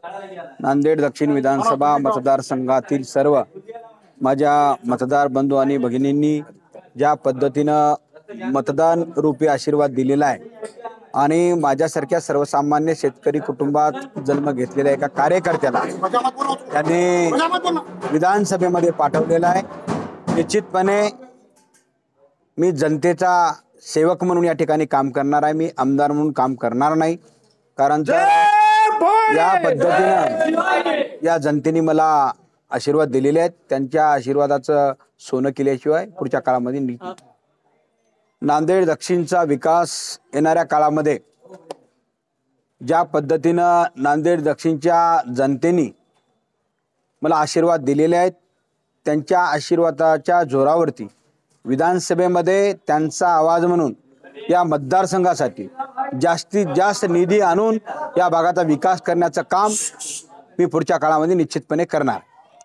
नांदेड दक्षिण विधानसभा मतदारसंघातील सर्व माझ्या मतदार बंधू आणि भगिनींनी ज्या पद्धतीनं मतदान रूपी आशीर्वाद दिलेला आहे आणि माझ्यासारख्या सर्वसामान्य शेतकरी कुटुंबात जन्म घेतलेल्या एका कार्यकर्त्याला त्यांनी विधानसभेमध्ये पाठवलेला आहे। निश्चितपणे मी जनतेचा सेवक म्हणून या ठिकाणी काम करणार आहे, मी आमदार म्हणून काम करणार नाही। कारण या पद्धतीनं या जनतेने मला आशीर्वाद दिलेले आहेत, त्यांच्या आशीर्वादाचं सोनं केल्याशिवाय पुढच्या काळामध्ये नांदेड दक्षिणचा विकास येणाऱ्या काळामध्ये ज्या पद्धतीनं नांदेड दक्षिणच्या जनतेने मला आशीर्वाद दिलेले आहेत, त्यांच्या आशीर्वादाच्या जोरावरती विधानसभेमध्ये त्यांचा आवाज म्हणून या मतदारसंघासाठी जास्तीत जास्त निधी आणून या भागाचा विकास करण्याचं काम मी पुढच्या काळामध्ये निश्चितपणे करणार।